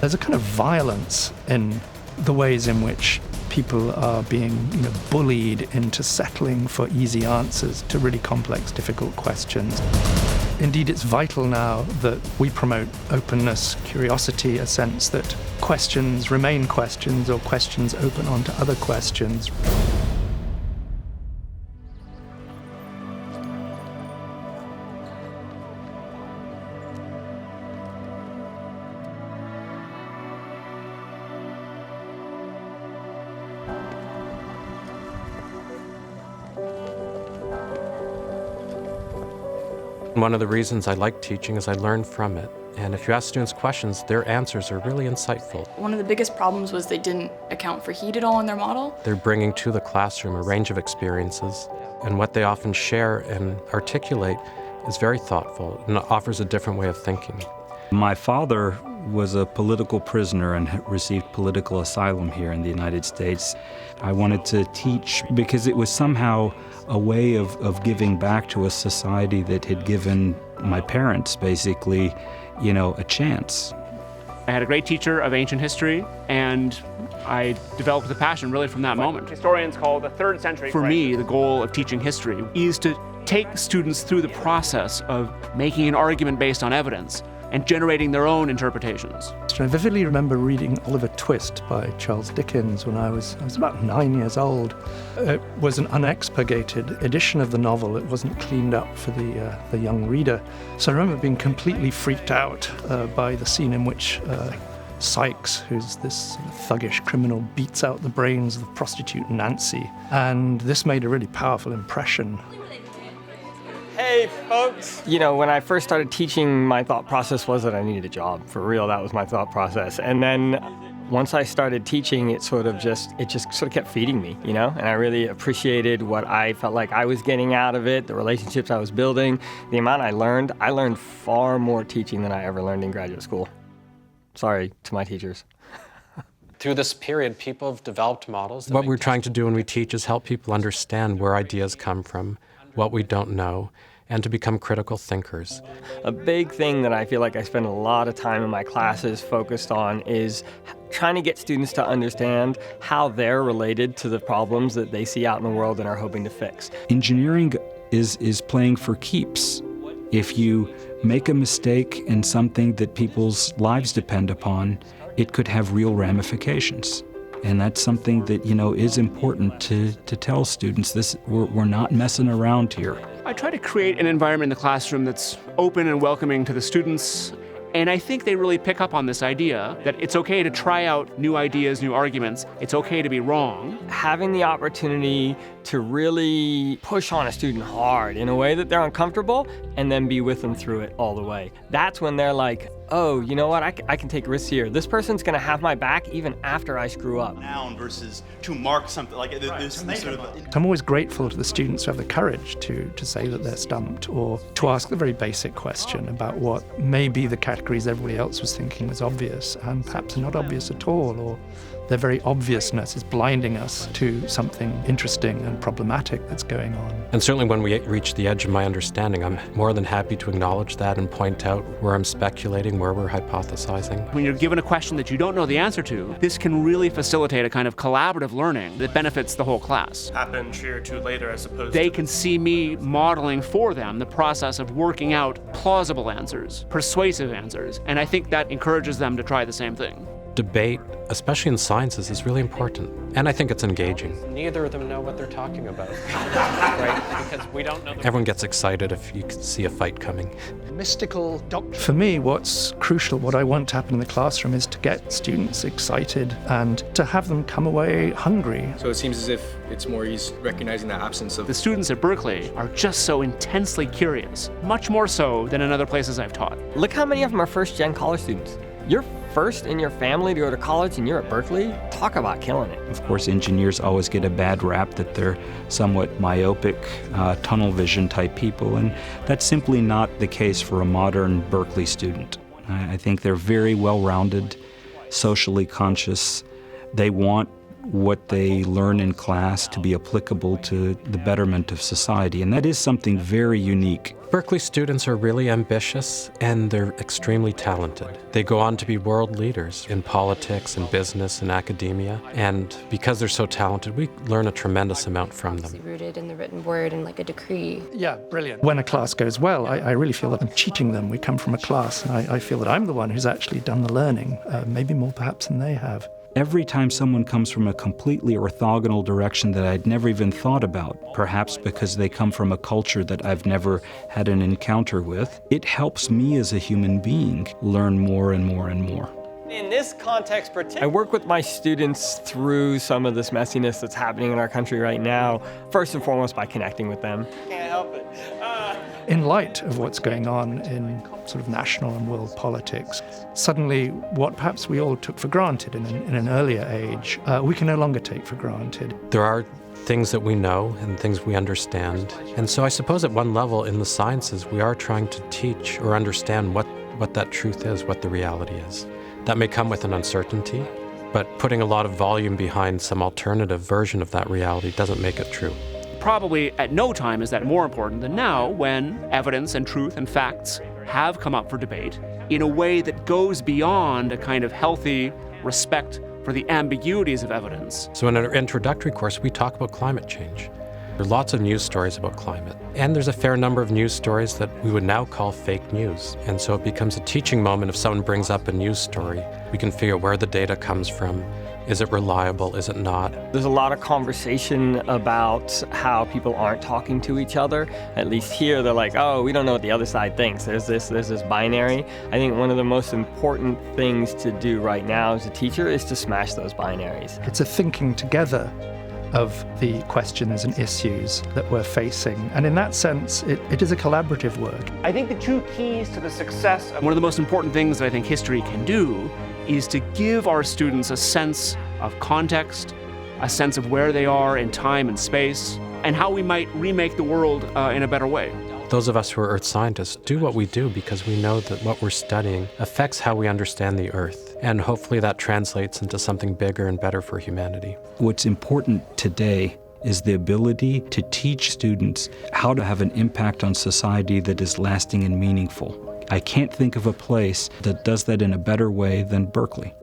There's a kind of violence in the ways in which people are being, bullied into settling for easy answers to really complex, difficult questions. Indeed, it's vital now that we promote openness, curiosity, a sense that questions remain questions or questions open onto other questions. One of the reasons I like teaching is I learn from it. And if you ask students questions, their answers are really insightful. One of the biggest problems was they didn't account for heat at all in their model. They're bringing to the classroom a range of experiences, and what they often share and articulate is very thoughtful and offers a different way of thinking. My father was a political prisoner and received political asylum here in the United States. I wanted to teach because it was somehow a way of giving back to a society that had given my parents, basically, a chance. I had a great teacher of ancient history, and I developed a passion really from that moment. Historians call the 3rd century. For me, the goal of teaching history is to take students through the process of making an argument based on evidence and generating their own interpretations. I vividly remember reading Oliver Twist by Charles Dickens when I was about 9 years old. It was an unexpurgated edition of the novel. It wasn't cleaned up for the young reader. So I remember being completely freaked out by the scene in which Sykes, who's this thuggish criminal, beats out the brains of the prostitute Nancy. And this made a really powerful impression. Hey, folks! When I first started teaching, my thought process was that I needed a job. For real, that was my thought process. And then once I started teaching, it just kept feeding me, And I really appreciated what I felt like I was getting out of it, the relationships I was building, the amount I learned far more teaching than I ever learned in graduate school. Sorry to my teachers. Through this period, people have developed models. What we're trying to do when we teach is help people understand where ideas come from, what we don't know, and to become critical thinkers. A big thing that I feel like I spend a lot of time in my classes focused on is trying to get students to understand how they're related to the problems that they see out in the world and are hoping to fix. Engineering is playing for keeps. If you make a mistake in something that people's lives depend upon, it could have real ramifications. And that's something that, is important to tell students. We're not messing around here. I try to create an environment in the classroom that's open and welcoming to the students. And I think they really pick up on this idea that it's okay to try out new ideas, new arguments. It's okay to be wrong. Having the opportunity to really push on a student hard in a way that they're uncomfortable and then be with them through it all the way. That's when they're like, oh, you know what, I can take risks here. This person's gonna have my back even after I screw up. Noun versus to mark something, like this sort of... I'm always grateful to the students who have the courage to say that they're stumped, or to ask the very basic question about what maybe the categories everybody else was thinking was obvious and perhaps not obvious at all, or their very obviousness is blinding us to something interesting and problematic that's going on. And certainly when we reach the edge of my understanding, I'm more than happy to acknowledge that and point out where I'm speculating, where we're hypothesizing. When you're given a question that you don't know the answer to, this can really facilitate a kind of collaborative learning that benefits the whole class. Happen a year or two later as opposed They can see me modeling for them the process of working out plausible answers, persuasive answers, and I think that encourages them to try the same thing. Debate, especially in sciences, is really important. And I think it's engaging. Neither of them know what they're talking about, right? Because we don't know. Everyone gets excited if you can see a fight coming. Mystical doctrine. For me, what's crucial, what I want to happen in the classroom is to get students excited and to have them come away hungry. So it seems as if it's more easy recognizing the absence of... The students at Berkeley are just so intensely curious, much more so than in other places I've taught. Look how many of them are first-gen college students. You're first in your family to go to college and you're at Berkeley? Talk about killing it. Of course, engineers always get a bad rap that they're somewhat myopic, tunnel vision type people, and that's simply not the case for a modern Berkeley student. I think they're very well-rounded, socially conscious. They want what they learn in class to be applicable to the betterment of society. And that is something very unique. Berkeley students are really ambitious and they're extremely talented. They go on to be world leaders in politics and business and academia. And because they're so talented, we learn a tremendous amount from them. Rooted in the written word and like a decree. Yeah, brilliant. When a class goes well, I really feel that I'm cheating them. We come from a class, and I feel that I'm the one who's actually done the learning, maybe more perhaps than they have. Every time someone comes from a completely orthogonal direction that I'd never even thought about, perhaps because they come from a culture that I've never had an encounter with, it helps me as a human being learn more and more and more. In this context, I work with my students through some of this messiness that's happening in our country right now, first and foremost by connecting with them. Can't help it. In light of what's going on in sort of national and world politics, suddenly what perhaps we all took for granted in an earlier age, we can no longer take for granted. There are things that we know and things we understand. And so I suppose at one level in the sciences, we are trying to teach or understand what that truth is, what the reality is. That may come with an uncertainty, but putting a lot of volume behind some alternative version of that reality doesn't make it true. Probably at no time is that more important than now, when evidence and truth and facts have come up for debate in a way that goes beyond a kind of healthy respect for the ambiguities of evidence. So in our introductory course, we talk about climate change. There are lots of news stories about climate, and there's a fair number of news stories that we would now call fake news. And so it becomes a teaching moment. If someone brings up a news story, we can figure out where the data comes from. Is it reliable? Is it not? There's a lot of conversation about how people aren't talking to each other. At least here, they're like, oh, we don't know what the other side thinks. There's this binary. I think one of the most important things to do right now as a teacher is to smash those binaries. It's a thinking together of the questions and issues that we're facing. And in that sense, it is a collaborative work. I think the two keys to the success of one of the most important things that I think history can do is to give our students a sense of context, a sense of where they are in time and space, and how we might remake the world in a better way. Those of us who are earth scientists do what we do because we know that what we're studying affects how we understand the earth. And hopefully that translates into something bigger and better for humanity. What's important today is the ability to teach students how to have an impact on society that is lasting and meaningful. I can't think of a place that does that in a better way than Berkeley.